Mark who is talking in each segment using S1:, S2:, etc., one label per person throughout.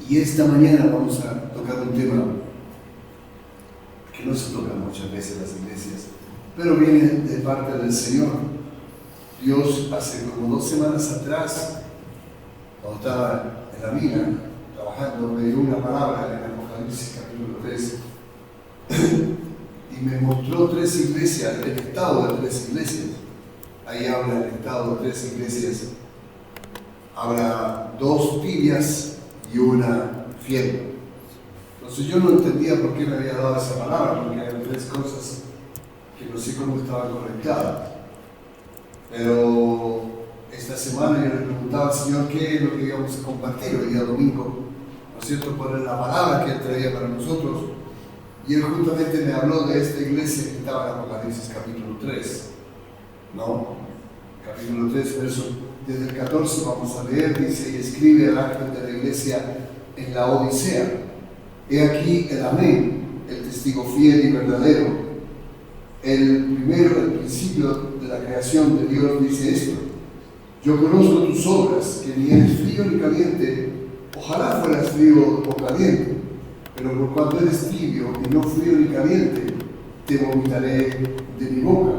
S1: Y esta mañana vamos a tocar un tema que no se toca muchas veces en las iglesias, pero viene de parte del Señor. Dios hace como 2 semanas atrás, cuando estaba en la mina trabajando, me dio una palabra en Apocalipsis capítulo 3 y me mostró 3 iglesias, el estado de 3 iglesias. Ahí habla del estado de 3 iglesias. Habla 2 tibias y una fiel. Entonces yo no entendía por qué me había dado esa palabra, porque eran 3 cosas que no sé cómo estaban conectadas. Pero esta semana yo le preguntaba al Señor qué es lo que íbamos a compartir el día domingo, ¿no es cierto?, por la palabra que Él traía para nosotros. Y Él justamente me habló de esta iglesia que estaba en Apocalipsis capítulo 3, ¿no? Capítulo 3, verso desde el 14 vamos a leer, dice: y escribe al ángel de la iglesia en la Odisea, he aquí el Amén, el testigo fiel y verdadero, el primero, el principio de la creación de Dios, dice esto: yo conozco tus obras, que ni eres frío ni caliente, ojalá fueras frío o caliente, pero por cuanto eres tibio y no frío ni caliente, te vomitaré de mi boca.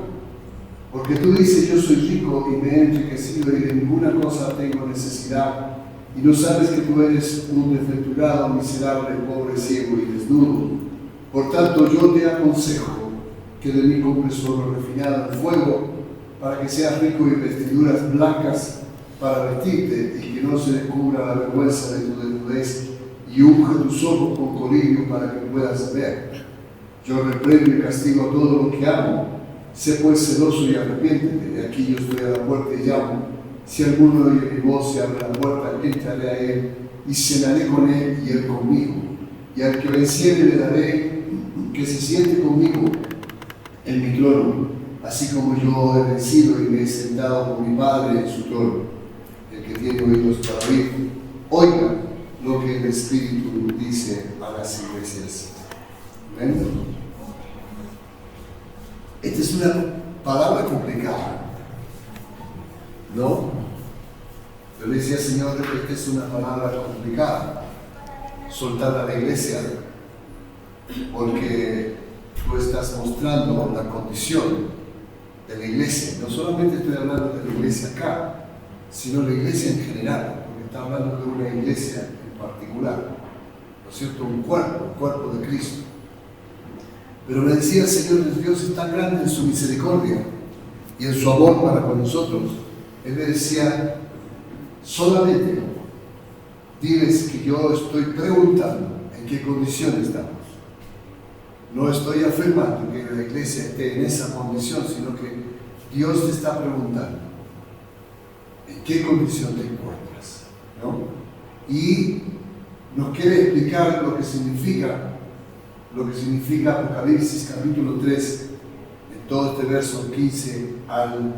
S1: Porque tú dices: yo soy rico y me he enriquecido y de ninguna cosa tengo necesidad, y no sabes que tú eres un desventurado, miserable, pobre, ciego y desnudo. Por tanto yo te aconsejo que de mí compres oro refinado en fuego, para que seas rico y vestiduras blancas para vestirte, y que no se descubra la vergüenza de tu desnudez, y unja tus ojos con colirio para que puedas ver. Yo reprendo y castigo todo lo que amo. Sé pues celoso y arrepiéntete. Aquí yo estoy a la puerta y llamo. Si alguno oye mi voz y abre la puerta, entraré a él y cenaré con él y él conmigo. Y al que venciere le daré que se siente conmigo en mi trono, así como yo he vencido y me he sentado con mi Padre en su trono. El que tiene oídos para oír, oiga lo que el Espíritu dice a las iglesias. ¿Ven? Esta es una palabra complicada, ¿no? Yo le decía: Señor, esta es una palabra complicada, soltar a la iglesia, porque tú estás mostrando la condición de la iglesia. No solamente estoy hablando de la iglesia acá, sino la iglesia en general, porque está hablando de una iglesia en particular, ¿no es cierto? Un cuerpo de Cristo. Pero me decía el Señor: Dios es tan grande en su misericordia y en su amor para con nosotros. Él me decía: solamente diles que yo estoy preguntando en qué condición estamos. No estoy afirmando que la iglesia esté en esa condición, sino que Dios te está preguntando en qué condición te encuentras, ¿no? Y nos quiere explicar lo que significa Apocalipsis capítulo 3, en todo este verso 15 al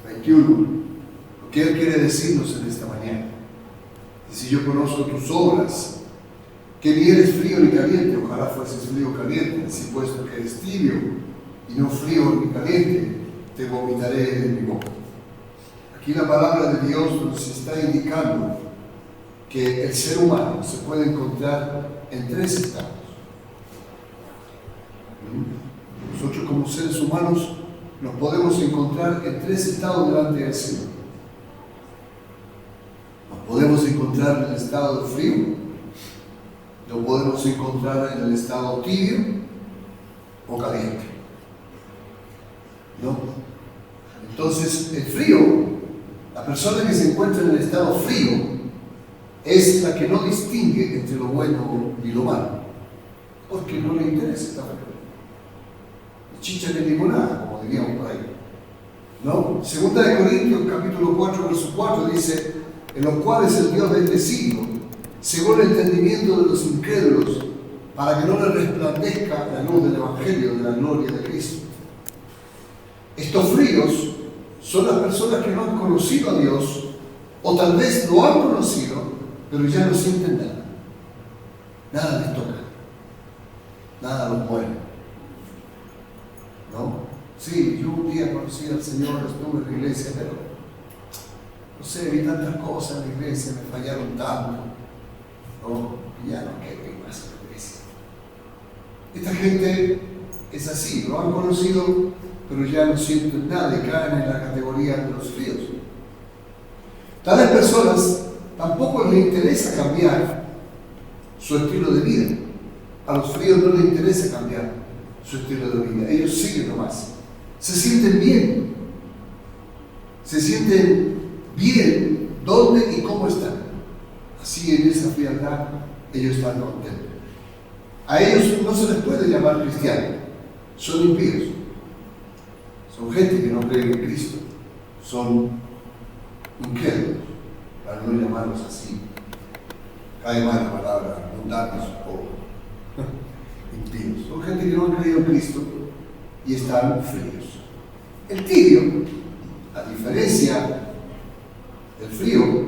S1: 21, lo que Él quiere decirnos en esta mañana. Dice: yo conozco tus obras, que ni eres frío ni caliente, ojalá fueses frío o caliente, si puesto que eres tibio y no frío ni caliente, te vomitaré de mi boca. Aquí la palabra de Dios nos está indicando que el ser humano se puede encontrar en 3 estados. Nosotros como seres humanos nos podemos encontrar en 3 estados delante del Señor. Nos podemos encontrar en el estado de frío, nos podemos encontrar en el estado tibio o caliente, ¿no? Entonces el frío, la persona que se encuentra en el estado frío es la que no distingue entre lo bueno y lo malo, porque no le interesa estar frío. Chicha de limonada, como diríamos por ahí, ¿no? Segunda de Corintios capítulo 4 verso 4 dice: en los cuales el Dios de este siglo según el entendimiento de los incrédulos, para que no le resplandezca la luz del Evangelio de la gloria de Cristo. Estos fríos son las personas que no han conocido a Dios, o tal vez lo han conocido, pero ya no sienten nada. Nada les toca, nada los mueve, ¿no? Sí, yo un día conocí al Señor, estuve en la iglesia, pero no sé, vi tantas cosas en la iglesia, me fallaron tanto, ¿no? Esta gente es así, lo han conocido, pero ya no sienten nada y caen en la categoría de los fríos. Tales personas tampoco les interesa cambiar su estilo de vida. A los fríos no les interesa cambiar su estilo de vida. Ellos siguen nomás. Se sienten bien. Se sienten bien dónde y cómo están. Así en esa frialdad ellos están contentos. A ellos no se les puede llamar cristianos. Son impíos. Son gente que no cree en Cristo. Son incrédulos, para no llamarlos así. Cae mal la palabra, mundanos o impíos. Son gente que no ha creído en Cristo y están fríos. El tibio, a diferencia del frío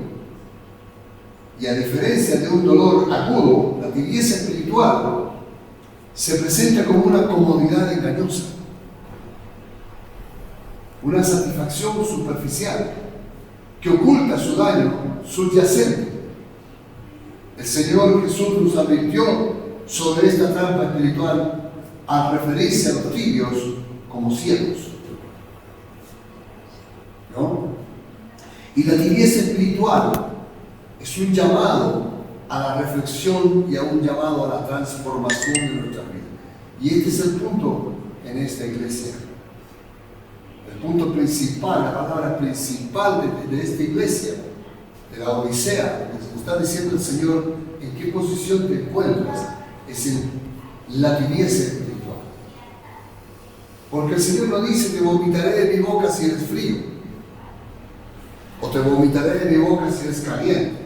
S1: y a diferencia de un dolor agudo, la tibieza espiritual se presenta como una comodidad engañosa, una satisfacción superficial que oculta su daño subyacente. El Señor Jesús nos advirtió sobre esta trampa espiritual al referirse a los tibios como ciegos, ¿no? Y la tibieza espiritual es un llamado a la reflexión y a un llamado a la transformación de nuestra vida. Y este es el punto en esta iglesia. El punto principal, la palabra principal de esta iglesia, de la Odisea, que nos está diciendo el Señor en qué posición te encuentras, es en la tibieza espiritual. Porque el Señor no dice: te vomitaré de mi boca si eres frío, o te vomitaré de mi boca si eres caliente.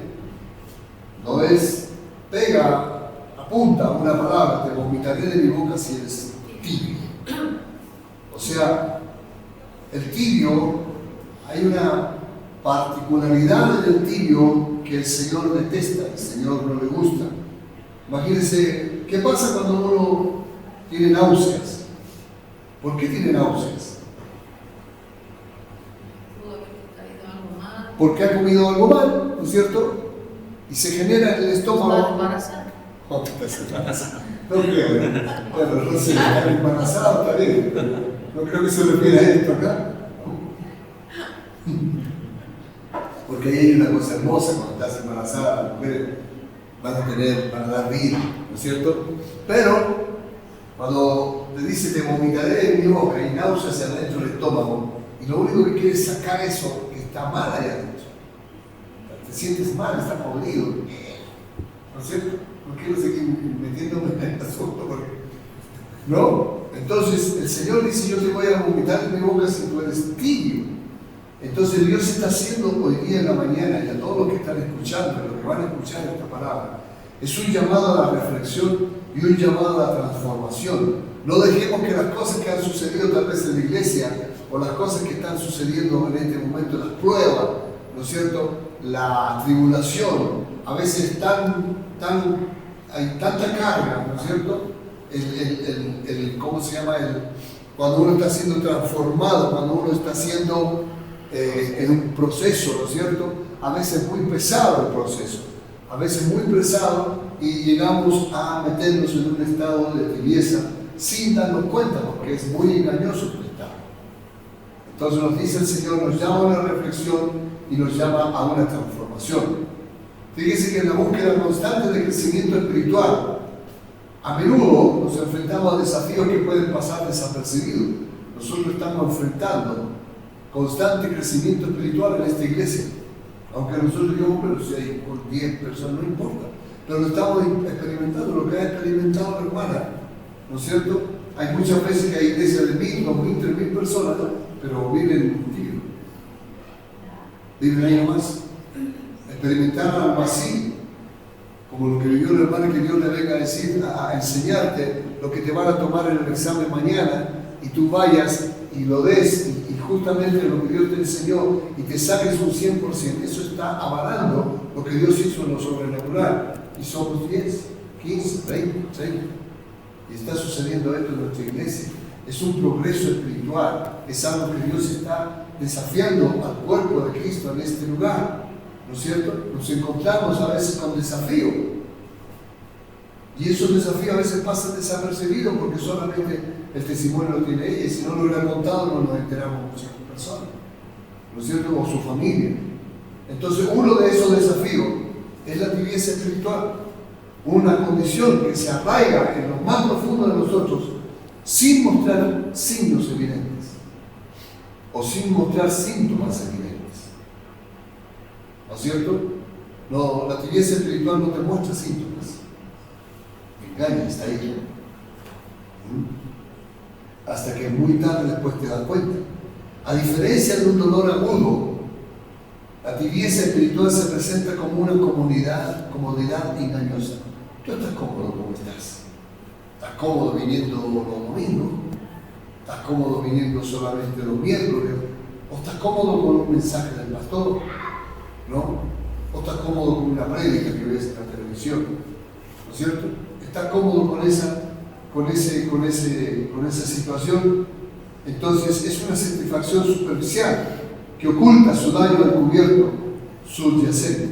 S1: No es pega, apunta una palabra: te vomitaré de mi boca si eres tibio. O sea, el tibio, hay una particularidad del tibio que el Señor detesta, el Señor no le gusta. Imagínense, ¿qué pasa cuando uno tiene náuseas? ¿Por qué tiene náuseas? Porque ha comido algo mal, ¿no es cierto? Y se genera en el estómago. No creo, bueno, no sé, estar embarazado está bien, no creo que se refiera a esto acá. Porque ahí hay una cosa hermosa: cuando estás embarazada, las mujeres van a dar vida, ¿no es cierto? Pero cuando te dice: te vomitaré en mi boca, y náuseas hacia adentro del estómago, y lo único que quieres es sacar eso que está mal allá adentro. Te sientes mal, estás podrido, ¿no es cierto? No quiero seguir metiéndome en el asunto porque... ¿no? Entonces el Señor dice: yo te voy a vomitar en mi boca si tú eres tibio. Entonces Dios está haciendo hoy día en la mañana, y a todos los que están escuchando, los que van a escuchar esta palabra, es un llamado a la reflexión y un llamado a la transformación. No dejemos que las cosas que han sucedido tal vez en la iglesia, o las cosas que están sucediendo en este momento, las pruebas, ¿no es cierto?, la tribulación, a veces hay tanta carga, ¿no es cierto? ¿Cómo se llama? Cuando uno está siendo transformado, cuando uno está siendo en un proceso, ¿no es cierto? A veces muy pesado el proceso, a veces muy pesado, y llegamos a meternos en un estado de tibieza sin darnos cuenta, porque es muy engañoso el estado. Entonces nos dice el Señor, nos llama a una reflexión y nos llama a una transformación. Fíjense que en la búsqueda constante de crecimiento espiritual, a menudo nos enfrentamos a desafíos que pueden pasar desapercibidos. Nosotros estamos enfrentando constante crecimiento espiritual en esta iglesia. Aunque nosotros digamos: pero si hay 10 personas, no importa. Pero lo estamos experimentando, lo que ha experimentado la hermana, ¿no es cierto? Hay muchas veces que hay iglesias de 1,000, 2,000, 3,000 personas, pero viven contigo. Viven ahí nomás. Experimentar algo así, como lo que vivió la hermana, que Dios le venga a decir, a enseñarte lo que te van a tomar en el examen mañana, y tú vayas y lo des, y justamente lo que Dios te enseñó, y te saques un 100%. Eso está avalando lo que Dios hizo en lo sobrenatural. Y somos 10, 15, 20, 30. Y está sucediendo esto en nuestra iglesia. Es un progreso espiritual, es algo que Dios está desafiando al cuerpo de Cristo en este lugar, ¿no es cierto? Nos encontramos a veces con desafío. Y esos desafíos a veces pasan desapercibidos porque solamente el testimonio lo tiene ella, y si no lo hubiera contado no nos enteramos muchas personas, ¿no es cierto? O su familia. Entonces uno de esos desafíos es la tibieza espiritual, una condición que se arraiga en lo más profundo de nosotros sin mostrar signos evidentes o sin mostrar síntomas evidentes, ¿no es cierto? No, la tibieza espiritual no te muestra síntomas, engaña, está ahí, hasta que muy tarde después te das cuenta. A diferencia de un dolor agudo, la tibieza espiritual se presenta como una comodidad engañosa. Tú estás cómodo como estás. Estás cómodo viniendo los domingos. Estás cómodo viniendo solamente los miércoles. O estás cómodo con un mensaje del pastor, ¿no? O estás cómodo con una prédica que ves en la televisión, ¿no es cierto? Estás cómodo con esa situación. Entonces es una satisfacción superficial que oculta su daño encubierto subyacente.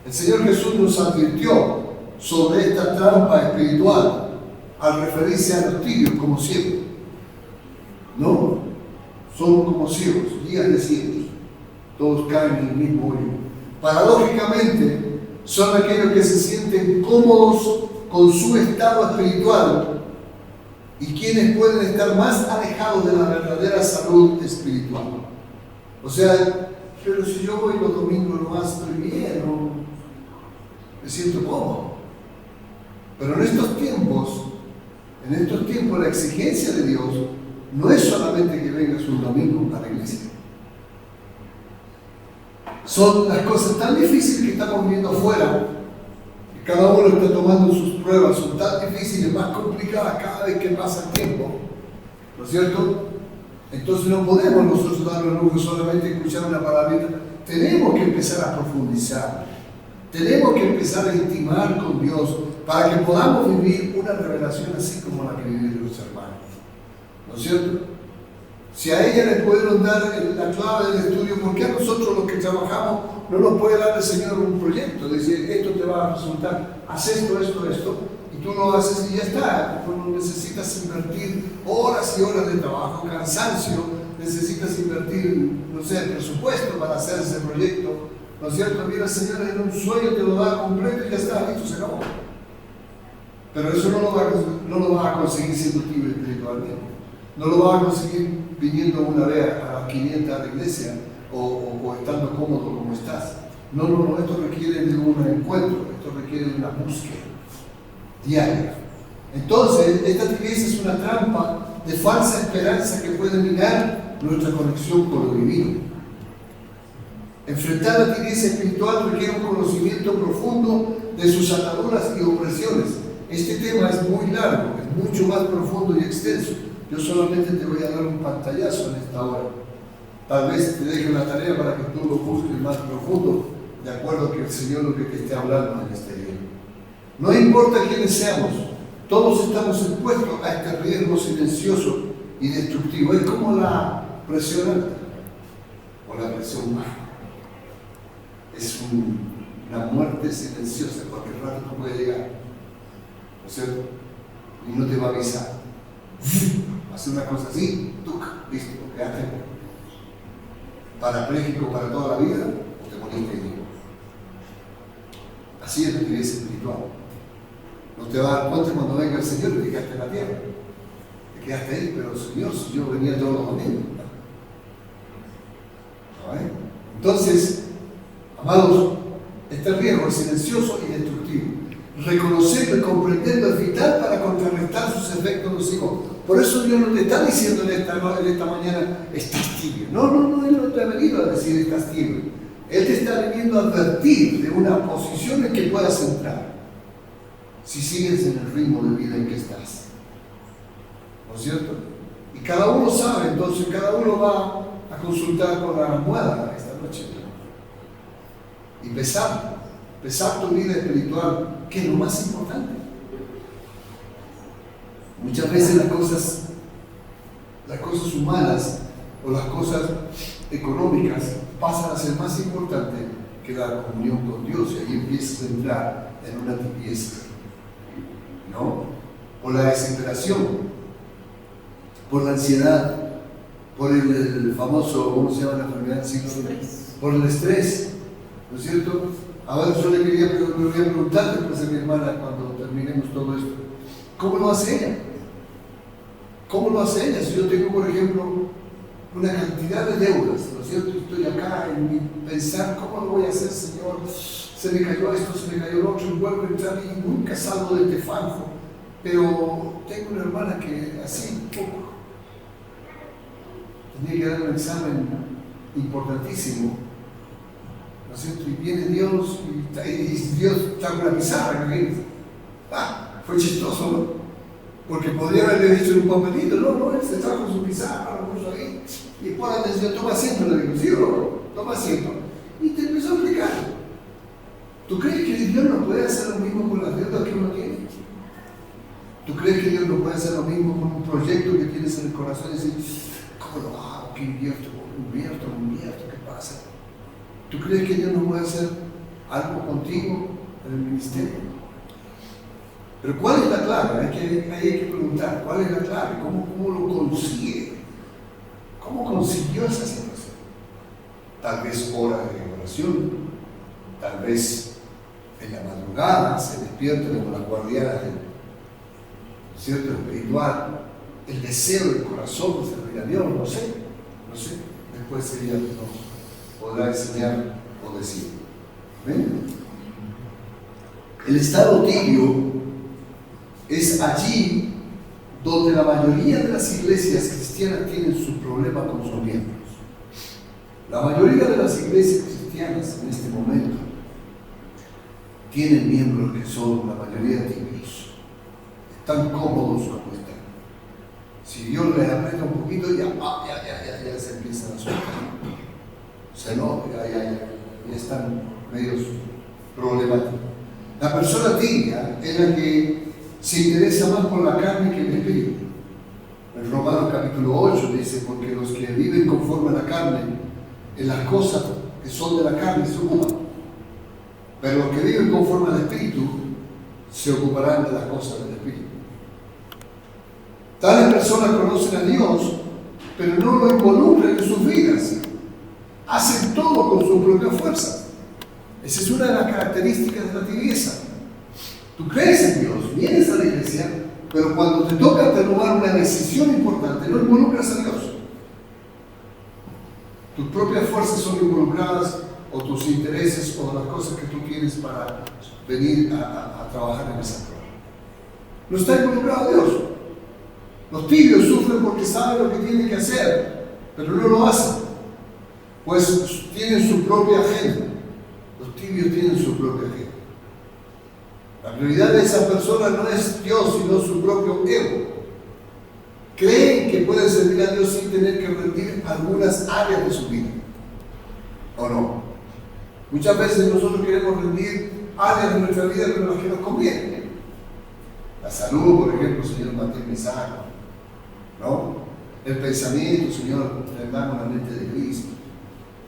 S1: El Señor Jesús nos advirtió sobre esta trampa espiritual al referirse a los tibios como ciegos. No, son como ciegos, guías de ciegos. Todos caen en el mismo hoyo. Paradójicamente, son aquellos que se sienten cómodos con su estado espiritual y quienes pueden estar más alejados de la verdadera salud espiritual. O sea, pero si yo voy los domingos nomás estoy bien, ¿no? Me siento cómodo. Pero en estos tiempos la exigencia de Dios no es solamente que vengas un domingo a la iglesia. Son las cosas tan difíciles que estamos viendo afuera, que cada uno está tomando sus pruebas, son tan difíciles, más complicadas cada vez que pasa el tiempo, ¿no es cierto? Entonces no podemos nosotros darnos el lujo solamente escuchar una palabrita. Tenemos que empezar a profundizar, tenemos que empezar a intimar con Dios para que podamos vivir una revelación así como la que vivieron los hermanos, ¿no es cierto? Si a ella le pudieron dar la clave del estudio, ¿por qué a nosotros los que trabajamos no nos puede dar el Señor un proyecto? Decir, esto te va a resultar, haz esto, y tú lo haces y ya está. Tú no necesitas invertir horas y horas de trabajo, cansancio, necesitas invertir, no sé, presupuesto para hacer ese proyecto, ¿no es cierto? Mira, el Señor en un sueño te lo da completo y ya está, listo, se acabó. Pero eso no lo vas a conseguir siendo tibio espiritualmente. No lo vas a conseguir viniendo una vez a las 500 a la iglesia o estando cómodo como estás. No, esto requiere de un encuentro, esto requiere de una búsqueda diaria. Entonces, esta tibieza es una trampa de falsa esperanza que puede minar nuestra conexión con lo divino. Enfrentar la tibieza espiritual requiere un conocimiento profundo de sus ataduras y opresiones. Este tema es muy largo, es mucho más profundo y extenso. Yo solamente te voy a dar un pantallazo en esta hora. Tal vez te deje la tarea para que tú lo busques más profundo, de acuerdo a que el Señor lo que te esté hablando en este día. No importa quiénes seamos, todos estamos expuestos a este riesgo silencioso y destructivo. Es como la presión alta o la presión baja. Es una muerte silenciosa, cualquier rato no puede llegar, ¿no es cierto? Y no te va a avisar. Hace una cosa así, listo, quédate parapléjico para toda la vida o te moriste ahí. Así es la tibieza espiritual. No te vas a dar cuenta cuando venga el Señor y te quedaste en la tierra. Te quedaste ahí, pero Señor, si yo venía todos los domingos. ¿Vale? Entonces, amados, este riesgo es silencioso y destructivo. Reconocerlo y comprenderlo es vital para contrarrestar sus efectos nocivos. Por eso Dios no te está diciendo en esta mañana, estás tibio. No, Él no te ha venido a decir estás tibio. Él te está viniendo a advertir de una posición en que puedas entrar, si sigues en el ritmo de vida en que estás. ¿No es cierto? Y cada uno sabe, entonces cada uno va a consultar con la almohada esta noche. Y pesar tu vida espiritual, que es lo más importante. Muchas veces las cosas humanas o las cosas económicas pasan a ser más importantes que la comunión con Dios, y ahí empiezas a entrar en una tibieza. ¿no? Por la desesperación, por la ansiedad, por el famoso, ¿cómo se llama la enfermedad? Por el estrés, ¿no es cierto? Ahora yo le voy a preguntar después a mi hermana cuando terminemos todo esto, ¿cómo lo hace ella? ¿Cómo lo hace ella? Si yo tengo, por ejemplo, una cantidad de deudas, ¿no es cierto? Estoy acá en mi pensar, ¿cómo lo voy a hacer, Señor? Se me cayó esto, se me cayó lo otro, y vuelvo a entrar y nunca salgo de este fango. Pero tengo una hermana que así, poco, tenía que dar un examen importantísimo, ¿no es cierto? Y viene Dios y Dios trajo una pizarra, fue chistoso, ¿no? Porque podría haberle dicho en un papelito, no, él se trajo su pizarra, lo puso ahí, y pon atención, toma asiento, le digo, ¿sí o no? Toma asiento. Y te empezó a explicar. ¿Tú crees que Dios no puede hacer lo mismo con las deudas que uno tiene? ¿Tú crees que Dios no puede hacer lo mismo con un proyecto que tienes en el corazón y decir, ¿cómo lo hago? ¿Qué invierto? ¿Qué pasa? ¿Tú crees que Dios no puede hacer algo contigo en el ministerio? Pero ¿cuál es la clave? Hay que preguntar, ¿cuál es la clave? ¿Cómo lo consigue? ¿Cómo consiguió esa situación? Tal vez horas de oración, tal vez en la madrugada se despierta como las guardianas del cierto espiritual, el deseo del corazón de servir a Dios, no sé. Después ella nos podrá enseñar o decir. ¿Ven? El estado tibio es allí donde la mayoría de las iglesias cristianas tienen su problema con sus miembros. La mayoría de las iglesias cristianas en este momento tienen miembros que son la mayoría tibios, están cómodos como están. Si Dios les aprieta un poquito, ya se empiezan a soltar. O sea, no, ya están medios problemáticos. La persona tibia es la que se interesa más por la carne que el espíritu. En Romanos capítulo 8 dice, porque los que viven conforme a la carne, en las cosas que son de la carne se ocupan. Pero los que viven conforme al espíritu, se ocuparán de las cosas del espíritu. Tales personas conocen a Dios, pero no lo involucran en sus vidas. Hacen todo con su propia fuerza. Esa es una de las características de la tibieza. Tú crees en Dios, vienes a la iglesia, pero cuando te toca tomar una decisión importante, no involucras a Dios. Tus propias fuerzas son involucradas, o tus intereses, o las cosas que tú tienes para venir a trabajar en esa prueba. No está involucrado Dios. Los tibios sufren porque saben lo que tienen que hacer, pero no lo hacen, pues tienen su propia agenda. Los tibios tienen su propia agenda. La prioridad de esa persona no es Dios, sino su propio ego. Creen que pueden servir a Dios sin tener que rendir algunas áreas de su vida. ¿O no? Muchas veces nosotros queremos rendir áreas de nuestra vida, pero las que nos convienen. La salud, por ejemplo, Señor, manténme sano, ¿no? El pensamiento, Señor, rendamos la mente de Cristo.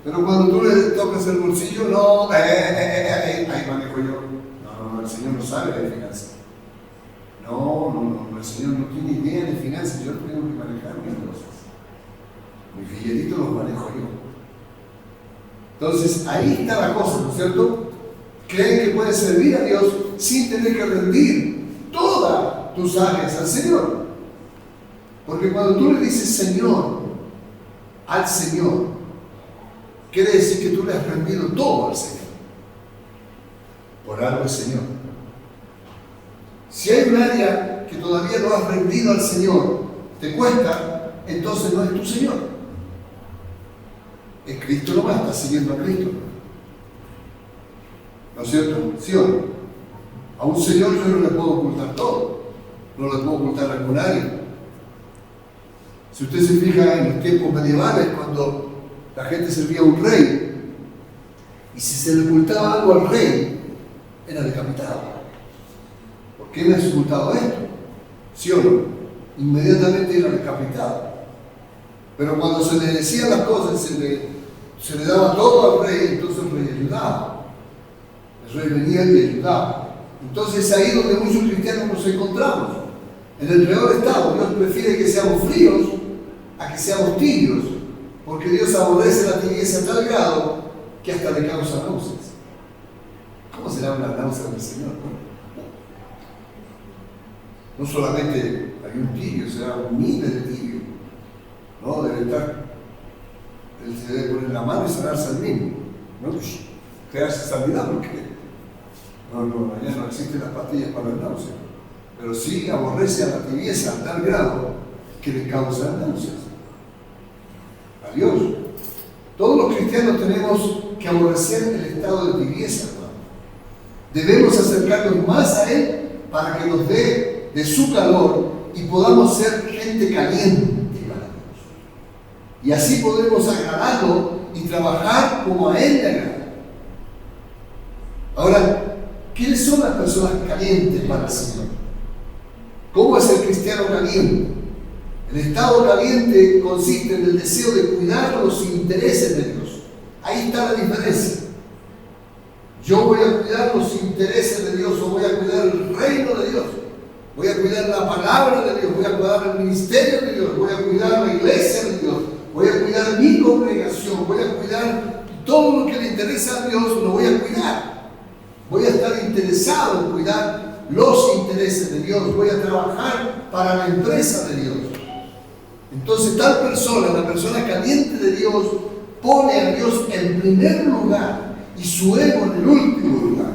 S1: Pero cuando tú le tocas el bolsillo, no, ahí manejo yo. No, el Señor no sabe de finanzas. No, el Señor no tiene idea de finanzas. Yo tengo que manejar mis cosas. Mi fillerito los manejo yo. Entonces, ahí está la cosa, ¿no es cierto? Creen que puedes servir a Dios sin tener que rendir todas tus áreas al Señor. Porque cuando tú le dices Señor al Señor, quiere decir que tú le has rendido todo al Señor. Por algo es Señor. Si hay un área que todavía no has rendido al Señor, te cuesta, entonces no es tu Señor. Es Cristo nomás, estás siguiendo a Cristo. ¿No es cierto? ¿Sí o no? A un Señor yo no le puedo ocultar todo. No le puedo ocultar algún área. Si usted se fija en los tiempos medievales, cuando la gente servía a un rey, y si se le ocultaba algo al rey, era decapitado. ¿Por qué me has ocultado esto? ¿Sí o no? Inmediatamente era decapitado. Pero cuando se le decían las cosas, se le daba todo al rey, entonces el rey ayudaba. El rey venía y ayudaba. Entonces ahí es donde muchos cristianos nos encontramos, en el peor estado. Dios prefiere que seamos fríos a que seamos tibios, porque Dios aborrece la tibieza a tal grado que hasta le causa náuseas. ¿Cómo será una náusea del Señor? No solamente hay un tibio, será un miles de tibio, ¿no? Debe estar, él se debe poner la mano y sanarse al mismo, ¿no? Pues, crearse sanidad, porque ya no existen las pastillas para la náusea, pero sí aborrece a la tibieza a tal grado que le causa náuseas. Adiós. Todos los cristianos tenemos que aborrecer el estado de tibieza, hermano. Debemos acercarnos más a Él para que nos dé de su calor y podamos ser gente caliente para Dios. Y así podremos agradarlo y trabajar como a Él le agrada. Ahora, ¿quiénes son las personas calientes para el Señor? ¿Cómo es el cristiano caliente? El estado caliente consiste en el deseo de cuidar los intereses de Dios. Ahí está la diferencia. Yo voy a cuidar los intereses de Dios, o voy a cuidar el reino de Dios, voy a cuidar la palabra de Dios, voy a cuidar el ministerio de Dios, voy a cuidar la iglesia de Dios, voy a cuidar mi congregación, voy a cuidar todo lo que le interesa a Dios, lo voy a cuidar. Voy a estar interesado en cuidar los intereses de Dios, voy a trabajar para la empresa de Dios. Entonces tal persona, la persona caliente de Dios, pone a Dios en primer lugar y su ego en el último lugar.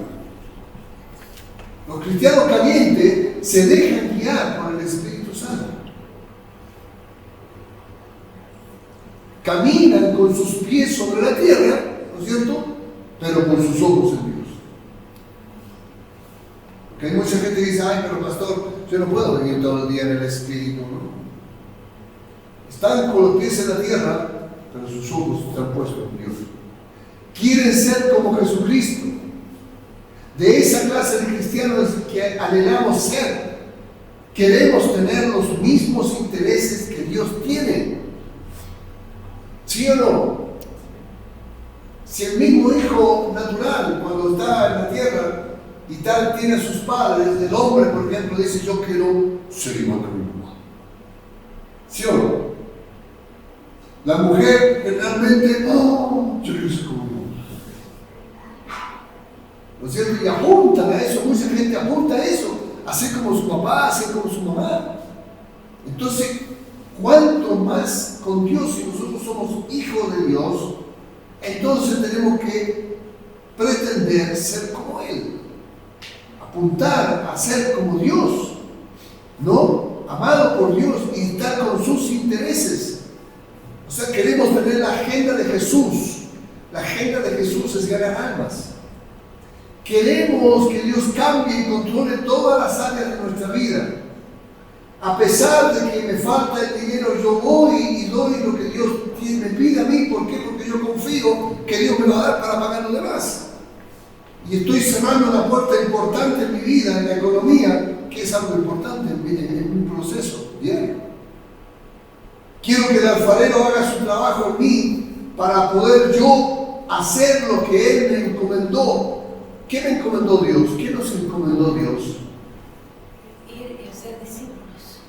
S1: Los cristianos calientes se dejan guiar por el Espíritu Santo. Caminan con sus pies sobre la tierra, ¿no es cierto? Pero con sus ojos en Dios. Porque hay mucha gente que dice, ay, pero pastor, yo no puedo vivir todo el día en el Espíritu, ¿no? Están con los pies en la tierra, pero sus ojos están puestos en Dios. Quieren ser como Jesucristo. De esa clase de cristianos que anhelamos ser. Queremos tener los mismos intereses que Dios tiene. ¿Sí o no? Si el mismo hijo natural, cuando está en la tierra y tal, tiene a sus padres, el hombre, por ejemplo, dice, yo quiero ser igual que mi mamá. ¿Sí o no? La mujer generalmente, no, yo quiero ser como mi mamá. ¿No es cierto? Y apuntan a eso, mucha gente apunta a eso, a ser como su papá, a ser como su mamá. Entonces, cuanto más con Dios, si nosotros somos hijos de Dios, entonces tenemos que pretender ser como Él, apuntar a ser como Dios, ¿no? Amado por Dios y estar con sus intereses. O sea, queremos tener la agenda de Jesús. La agenda de Jesús es ganar almas. Queremos que Dios cambie y controle todas las áreas de nuestra vida. A pesar de que me falta el dinero, yo voy y doy lo que Dios me pide a mí. ¿Por qué? Porque yo confío que Dios me va a dar para pagar lo demás. Y estoy cerrando una puerta importante en mi vida, en la economía, que es algo importante en un proceso diario. Quiero que el alfarero haga su trabajo en mí para poder yo hacer lo que Él me encomendó. ¿Qué me encomendó Dios? ¿Qué nos encomendó Dios?
S2: Ir y hacer discípulos.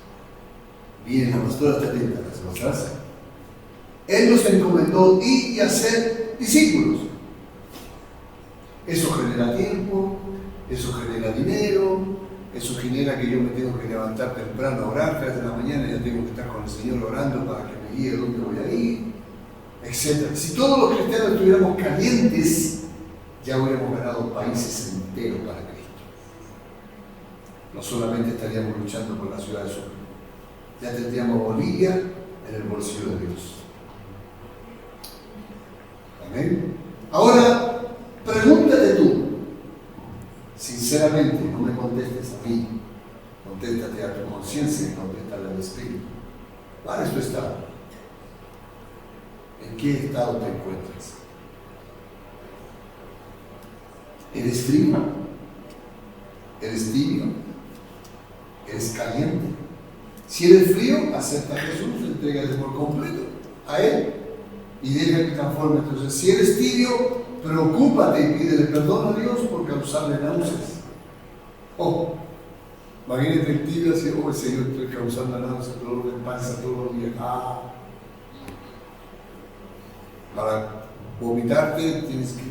S1: Bien, la pastora está atenta a las cosas. Él nos encomendó ir y hacer discípulos. Eso genera tiempo, eso genera dinero, eso genera que yo me tengo que levantar temprano a orar, 3 de la mañana ya tengo que estar con el Señor orando para que me guíe dónde voy a ir, etc. Si todos los cristianos estuviéramos calientes, ya hubiéramos ganado países enteros para Cristo. No solamente estaríamos luchando por la ciudad de Sur, ya tendríamos Bolivia en el bolsillo de Dios. Amén. Ahora, pregúntate tú, sinceramente, no me contestes a mí, contéstate a tu conciencia y contéstate al Espíritu. ¿Cuál es tu estado? ¿En qué estado te encuentras? ¿Eres frío? ¿Eres tibio? ¿Eres caliente? Si eres frío, acepta a Jesús, entrégate por completo a Él y deja que transforme. Entonces, si eres tibio, preocúpate y pídele perdón a Dios por causarle náuseas. Oh, imagínate el tibio así, oh Señor, estoy causando náuseas, dolor de panza todos los días. Para vomitarte tienes que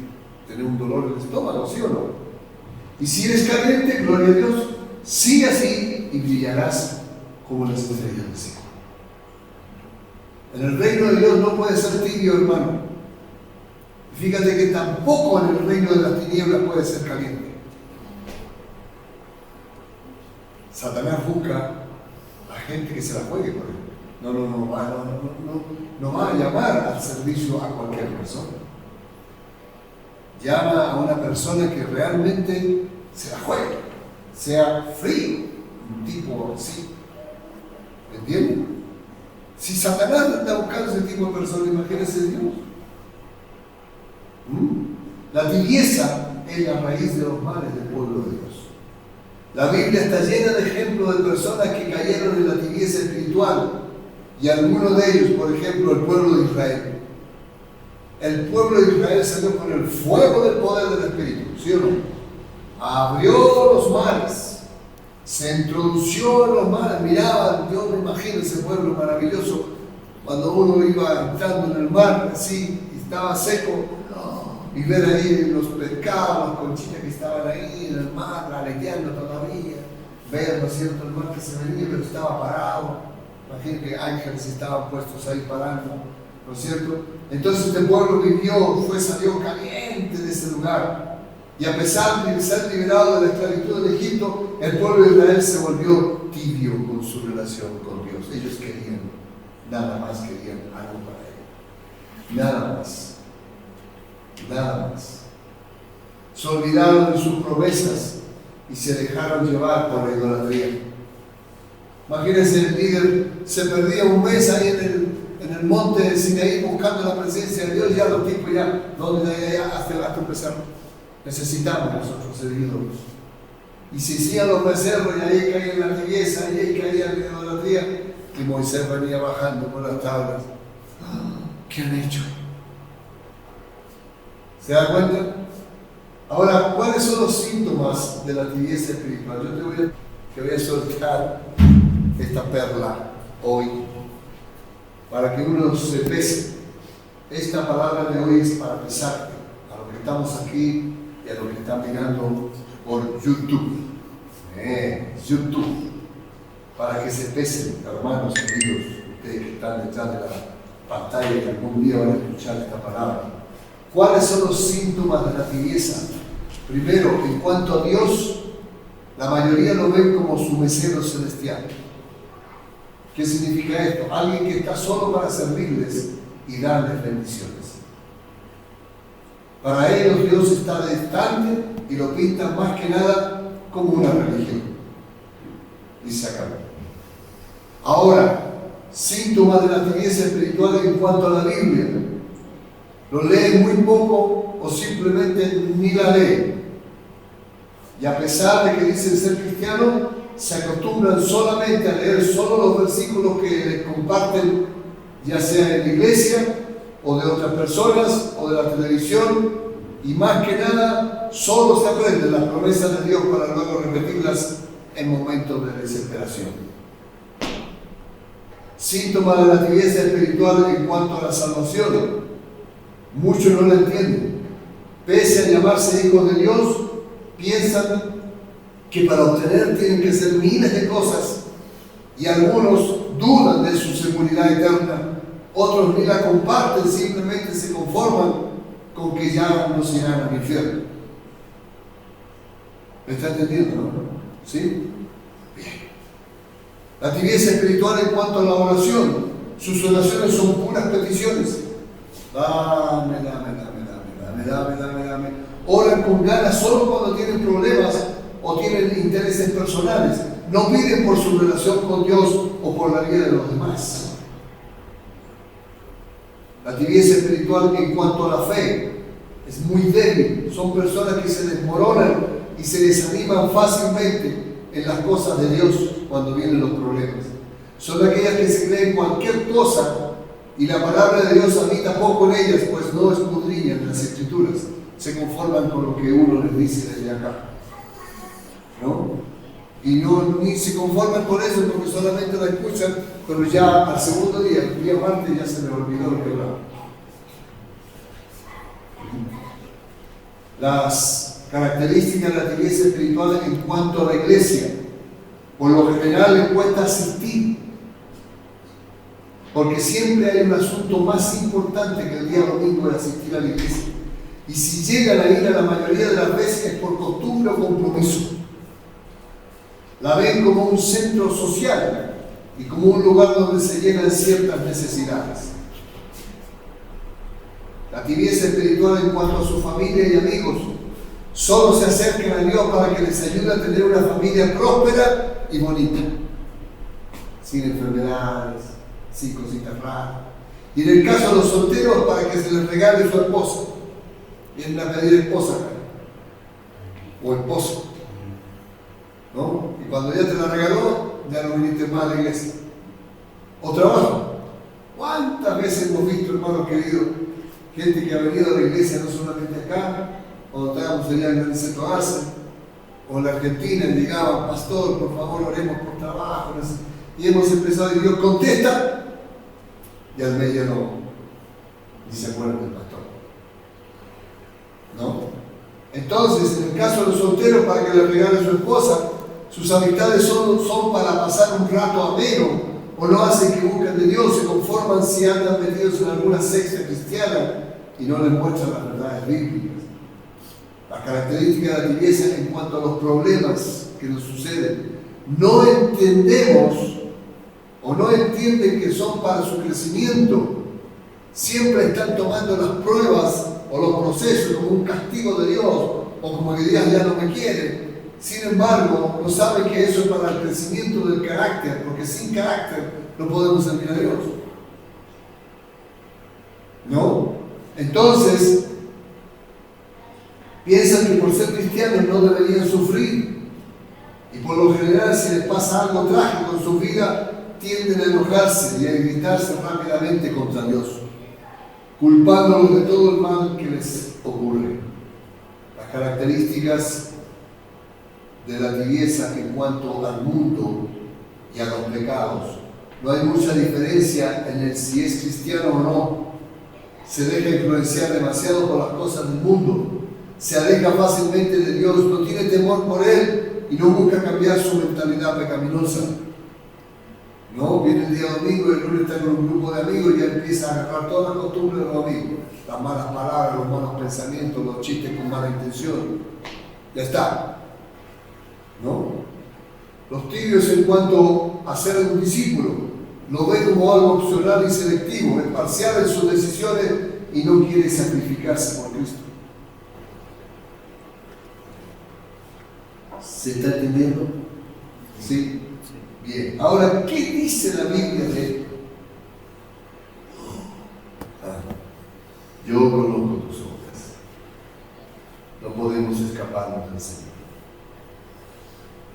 S1: tener un dolor en el estómago, ¿sí o no? Y si eres caliente, gloria a Dios, sigue así y brillarás como las estrellas del cielo. En el reino de Dios no puede ser tibio, hermano. Fíjate que tampoco en el reino de las tinieblas puede ser caliente. Satanás busca a gente que se la juegue por él. No va a llamar al servicio a cualquier persona. Llama a una persona que realmente se la juegue, sea frío, un tipo así. ¿Me entienden? Si Satanás anda buscando ese tipo de personas, imagínense Dios. La tibieza es la raíz de los males del pueblo de Dios. La Biblia está llena de ejemplos de personas que cayeron en la tibieza espiritual, y algunos de ellos, por ejemplo, el pueblo de Israel. El pueblo de Israel salió con el fuego del poder del Espíritu, ¿sí o no? Abrió los mares, se introdució en los mares, miraba, yo me imagino ese pueblo maravilloso, cuando uno iba entrando en el mar, así, y estaba seco, y ver ahí los pescados, las conchitas que estaban ahí en el mar, aleteando todavía, ver, ¿no es cierto?, el mar que se venía, pero estaba parado. Imagínate que ángeles estaban puestos ahí parando, ¿no es cierto? Entonces este pueblo salió caliente de ese lugar. Y a pesar de ser liberado de la esclavitud de Egipto, el pueblo de Israel se volvió tibio con su relación con Dios. Ellos querían, nada más querían algo para Él. Nada más. Nada más. Se olvidaron de sus promesas y se dejaron llevar por la idolatría. Imagínense, el líder se perdía un mes ahí en el monte de Sinaí buscando la presencia de Dios, ya los tipos hasta empezar. Necesitamos nosotros ser ídolos. Y se hacían los becerros y ahí caía en la tibieza, y ahí caía en la idolatría, y Moisés venía bajando por las tablas. ¿Qué han hecho? ¿Se da cuenta? Ahora, ¿cuáles son los síntomas de la tibieza espiritual? Yo te voy a soltar esta perla hoy para que uno se pese. Esta palabra de hoy es para pesarte, a los que estamos aquí y a los que están mirando por YouTube. YouTube, para que se pesen, hermanos queridos, ustedes que están detrás de la pantalla y que algún día van a escuchar esta palabra. ¿Cuáles son los síntomas de la tibieza? Primero, en cuanto a Dios, la mayoría lo ven como su mesero celestial. ¿Qué significa esto? Alguien que está solo para servirles y darles bendiciones. Para ellos Dios está distante y lo pintan más que nada como una religión. Y se acabó. Ahora, síntomas de la tibieza espiritual en cuanto a la Biblia. Lo leen muy poco o simplemente ni la leen. Y a pesar de que dicen ser cristianos, se acostumbran solamente a leer solo los versículos que les comparten, ya sea en la iglesia o de otras personas o de la televisión, y más que nada solo se aprenden las promesas de Dios para luego repetirlas en momentos de desesperación. Síntomas de la tibieza espiritual en cuanto a la salvación. Muchos no la entienden. Pese a llamarse hijos de Dios, piensan que para obtener tienen que hacer miles de cosas, y algunos dudan de su seguridad eterna, otros ni la comparten, simplemente se conforman con que ya no se irán al infierno. ¿Me está entendiendo, no? ¿Sí? Bien. La tibieza espiritual en cuanto a la oración. Sus oraciones son puras peticiones. Dame. Oran con ganas solo cuando tienen problemas o tienen intereses personales. No piden por su relación con Dios o por la vida de los demás. La tibieza espiritual en cuanto a la fe es muy débil. Son personas que se desmoronan y se desaniman fácilmente en las cosas de Dios cuando vienen los problemas. Son aquellas que se creen cualquier cosa y la palabra de Dios habita poco en ellas, pues no escudriñan las Escrituras. Se conforman con lo que uno les dice desde acá. ¿no? Y ni se conforman con eso porque solamente la escuchan, pero ya al segundo día, el día martes, ya se les olvidó lo que hablaba. Las características de la tibieza espiritual en cuanto a la iglesia. Por lo general les cuesta asistir, porque siempre hay un asunto más importante que el día domingo de asistir a la iglesia. Y si llegan a ir a la mayoría de las veces es por costumbre o compromiso. La ven como un centro social y como un lugar donde se llenan ciertas necesidades. La tibieza espiritual en cuanto a su familia y amigos, solo se acercan a Dios para que les ayude a tener una familia próspera y bonita, sin enfermedades, sin cositas raras. Y en el caso de los solteros, para que se les regale su esposa. Vienen a pedir esposa o esposo, ¿no? Y cuando ya te la regaló, ya no viniste más a la iglesia. O trabajo. ¿Cuántas veces hemos visto, hermanos queridos, gente que ha venido a la iglesia no solamente acá, cuando estábamos allá en el centro Arce, o en la Argentina, y llegaban, pastor, por favor, oremos por trabajo, no sé. Y hemos empezado y Dios contesta, y al medio no, ni se acuerdan del pastor. ¿No? Entonces, en el caso de los solteros, para que le regale a su esposa, sus amistades son para pasar un rato ameno, o no hacen que busquen de Dios, se conforman si andan metidos en alguna secta cristiana y no les muestran las verdades bíblicas. La característica de la tibieza en cuanto a los problemas que nos suceden, no entendemos o no entienden que son para su crecimiento. Siempre están tomando las pruebas o los procesos como un castigo de Dios o como que Dios ya no me quiere. Sin embargo, no saben que eso es para el crecimiento del carácter, porque sin carácter no podemos servir a Dios. ¿No? Entonces, piensan que por ser cristianos no deberían sufrir. Y por lo general, si les pasa algo trágico en su vida, tienden a enojarse y a gritarse rápidamente contra Dios, culpándolos de todo el mal que les ocurre. Las características de la tibieza en cuanto al mundo y a los pecados. No hay mucha diferencia en el si es cristiano o no. Se deja influenciar demasiado por las cosas del mundo. Se aleja fácilmente de Dios, no tiene temor por Él y no busca cambiar su mentalidad pecaminosa. No, viene el día domingo y el lunes está con un grupo de amigos y ya empieza a agarrar todas las costumbres de los amigos. Las malas palabras, los malos pensamientos, los chistes con mala intención. Ya está. ¿No? Los tibios en cuanto a ser un discípulo lo ven como algo opcional y selectivo, es parcial en sus decisiones y no quiere sacrificarse por Cristo. ¿Se está entendiendo? ¿Sí? Bien. Ahora, ¿qué dice la Biblia de esto? Yo conozco tus obras. No podemos escaparnos del Señor.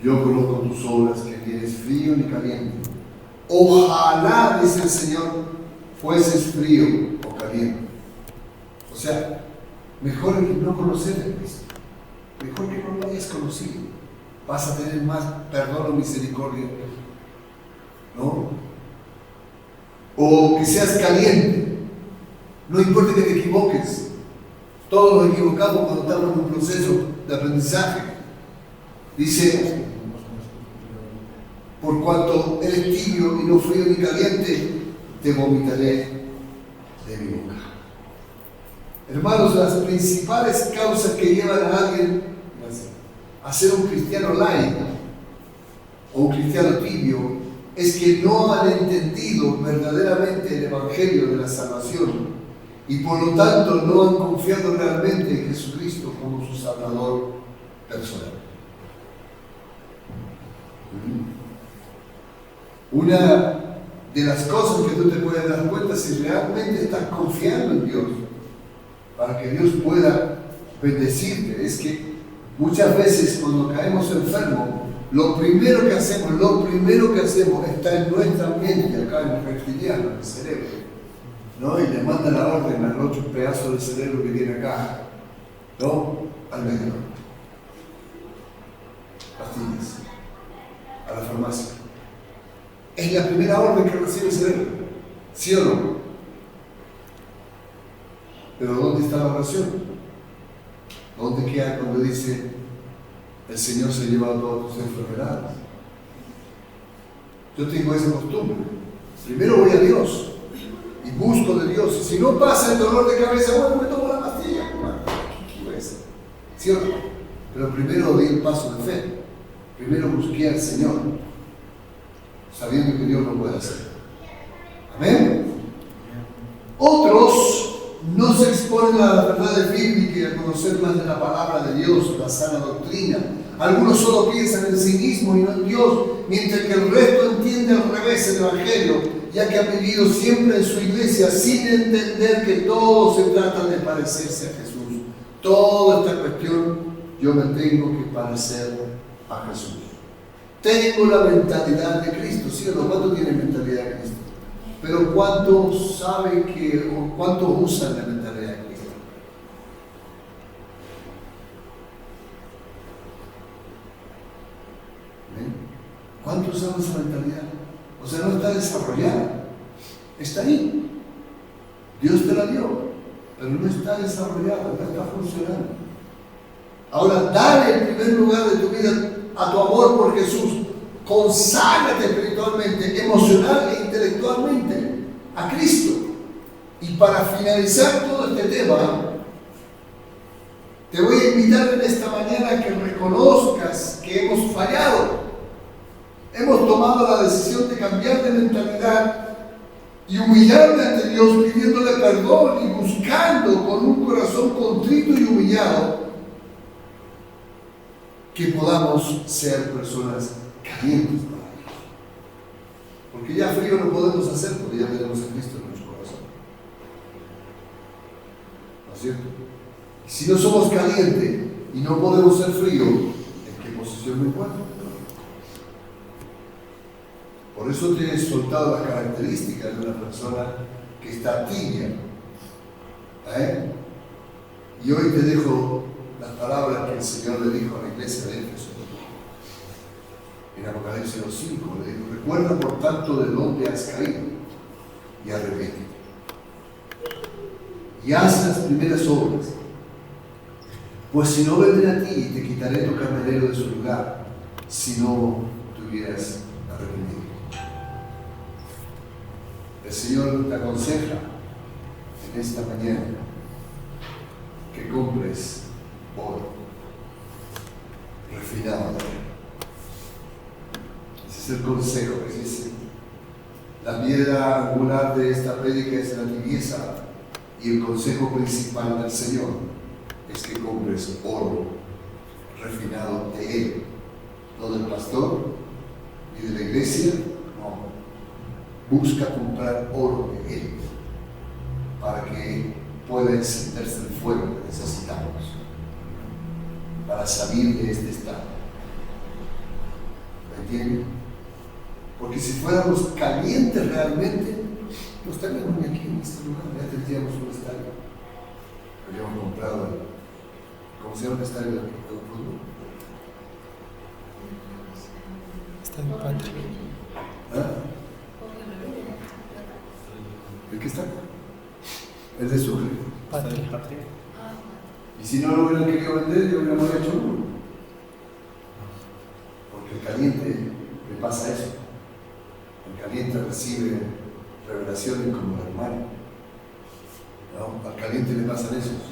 S1: Yo conozco tus obras, que ni eres frío ni caliente. Ojalá, dice el Señor, fueses frío o caliente. O sea, mejor que no conocer a Cristo. Mejor que no lo hayas conocido. Vas a tener más perdón o misericordia. ¿No? O que seas caliente. No importa que te equivoques. Todos nos equivocamos cuando estamos en un proceso de aprendizaje. Dice, por cuanto eres tibio y no frío ni caliente, te vomitaré de mi boca. Hermanos, las principales causas que llevan a alguien a ser un cristiano laico o un cristiano tibio es que no han entendido verdaderamente el Evangelio de la salvación y por lo tanto no han confiado realmente en Jesucristo como su Salvador personal. Una de las cosas que tú te puedes dar cuenta si realmente estás confiando en Dios para que Dios pueda bendecirte es que muchas veces cuando caemos enfermos, lo primero que hacemos está en nuestra mente, acá en el reptiliano, en el cerebro, ¿no? Y le manda la orden al otro pedazo del cerebro que tiene acá, ¿no? Al medio. pastillas a la farmacia. Es la primera orden que recibe el cerebro, ¿sí o no? Pero ¿dónde está la oración? ¿Dónde queda cuando dice el Señor se ha llevado todas tus enfermedades? Yo tengo esa costumbre. Primero voy a Dios y busco de Dios. Y si no pasa el dolor de cabeza, bueno, me tomo la pastilla. Pues, ¿sí o no? Pero primero di el paso de fe. Primero busqué al Señor, sabiendo que Dios lo puede hacer. Amén. Otros no se exponen a la verdad bíblica y a conocer más de la palabra de Dios, la sana doctrina. Algunos solo piensan en sí mismos y no en Dios, mientras que el resto entiende al revés el Evangelio, ya que han vivido siempre en su iglesia sin entender que todo se trata de parecerse a Jesús. Toda esta cuestión, yo me tengo que parecer a Jesús. Tengo la mentalidad de Cristo, ¿sí o no? ¿Cuánto tiene mentalidad de Cristo? Pero ¿cuántos saben o cuántos usan la mentalidad de Cristo? ¿Ven? ¿Cuántos usan esa mentalidad? O sea, no está desarrollada. Está ahí. Dios te la dio, pero no está desarrollada, no está funcionando. Ahora, dale el primer lugar de tu vida a tu amor por Jesús. Conságrate espiritualmente, emocional e intelectualmente a Cristo. Y para finalizar todo este tema, te voy a invitar en esta mañana a que reconozcas que hemos fallado. Hemos tomado la decisión de cambiar de mentalidad y humillarme ante Dios, pidiéndole perdón y buscando con un corazón contrito y humillado que podamos ser personas calientes para Dios. Porque ya frío no podemos hacer, porque ya tenemos a Cristo en nuestro corazón. ¿No es cierto? Y si no somos calientes y no podemos ser frío, ¿en qué posición me encuentro? Por eso te he soltado las características de una persona que está tibia. Y hoy te dejo las palabras que el Señor le dijo a la iglesia de Éfeso. En Apocalipsis 5 le dijo: recuerda por tanto de dónde has caído y arrepiéntete. Y haz las primeras obras, pues si no vendré a ti y te quitaré tu candelero de su lugar, si no te hubieras arrepentido. El Señor te aconseja en esta mañana que compres oro refinado. Ese es el consejo que dice. La piedra angular de esta prédica es la tibieza, y el consejo principal del Señor es que compres oro refinado de Él, no del pastor ni de la iglesia. No, busca comprar oro de Él para que pueda encenderse el fuego que necesitamos para salir de este estado. ¿Me entienden? Porque si fuéramos calientes realmente, no estaríamos ni aquí en este lugar, ya tendríamos un estadio. Habríamos comprado, ¿cómo se llama el estadio de fútbol?
S3: Estadio Patria.
S1: ¿Ah? ¿El que está? Es de Sucre.
S3: Patria.
S1: Y si no lo hubieran querido vender, yo hubiéramos hecho uno. Porque el caliente le pasa eso. El caliente recibe revelaciones como el hermano. ¿No? Al caliente le pasan esos.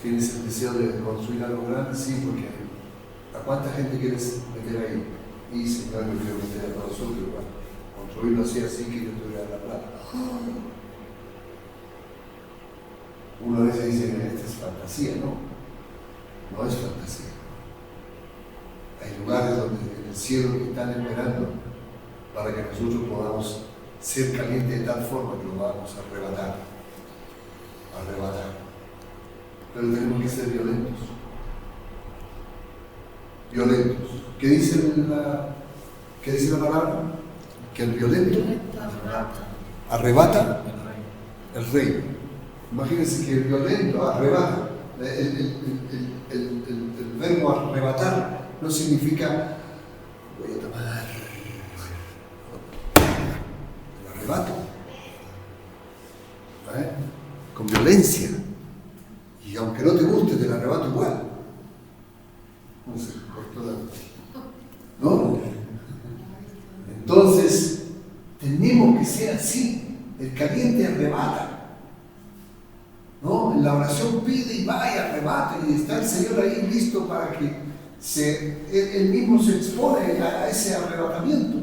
S1: ¿Tienes el deseo de construir algo grande? Sí, porque ¿a cuánta gente quieres meter ahí? Y Señor, yo quiero meter a todos nosotros, construirlo así que yo tuviera la plata. Uno a veces dice que esta es fantasía, no es fantasía. Hay lugares donde en el cielo que están esperando para que nosotros podamos ser calientes de tal forma que lo vamos a arrebatar. Pero tenemos que ser violentos. ¿Qué dice la palabra? Que el violento arrebata el reino. Imagínense que el violento arrebata. El verbo arrebatar no significa voy a tomar el arrebato, ¿eh? Con violencia. Y aunque no te guste, te la arrebato igual. No sé, por toda... ¿No? Entonces, tenemos que ser así. El caliente arrebata. ¿No? En la oración pide y va y arrebata. Y está el Señor ahí listo para que él mismo se expone a ese arrebatamiento.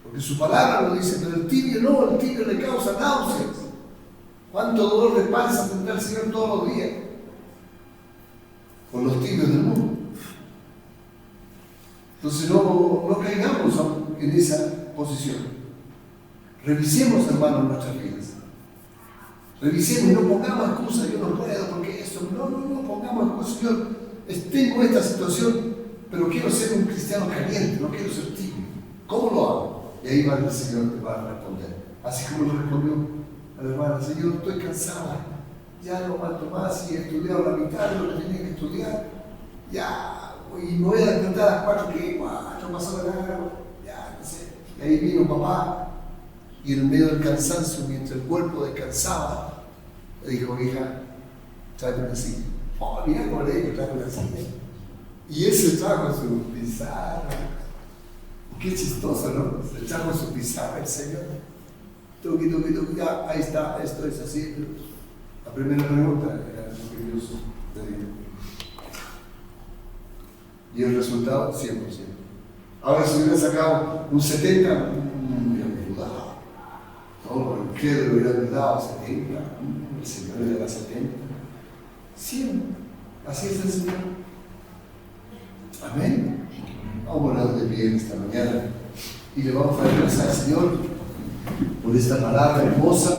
S1: Porque su palabra lo dice, pero el tibio no, el tibio le causa náuseas. ¿Cuánto dolor de panza tendrá el Señor todos los días? Con los tibios del mundo. Entonces no caigamos en esa posición. Revisemos, hermanos, nuestras vidas. Revisemos y no pongamos excusas, yo no puedo porque esto, no pongamos excusas. Yo tengo esta situación, pero quiero ser un cristiano caliente, no quiero ser tibio. ¿Cómo lo hago? Y ahí va el Señor te va a responder. Así como lo respondió a la hermana: Señor, estoy cansada, ya no aguanto más y he estudiado la mitad de lo que tenía que estudiar, ya, y me voy a despertar a las 4, que no pasó nada, ya, no sé. Y ahí vino papá, y en medio del cansancio, mientras el cuerpo descansaba, le dijo: hija, tráeme una silla. Oh, mira cómo le digo, tráeme una silla. Y él se trajo su pizarra. Qué chistoso, ¿no? Se trajo su pizarra el Señor. Tuki, ya, ahí está, esto es así. La primera pregunta era lo que Dios le dijo. Y el resultado, 100%. Ahora, si hubiera sacado un 70, me hubiera ayudado. No, el credo le hubiera ayudado, 70. El Señor le da 70. 100. Así es el Señor. Amén. Vamos a orar de pie esta mañana y le vamos a dar gracias al Señor por esta palabra hermosa.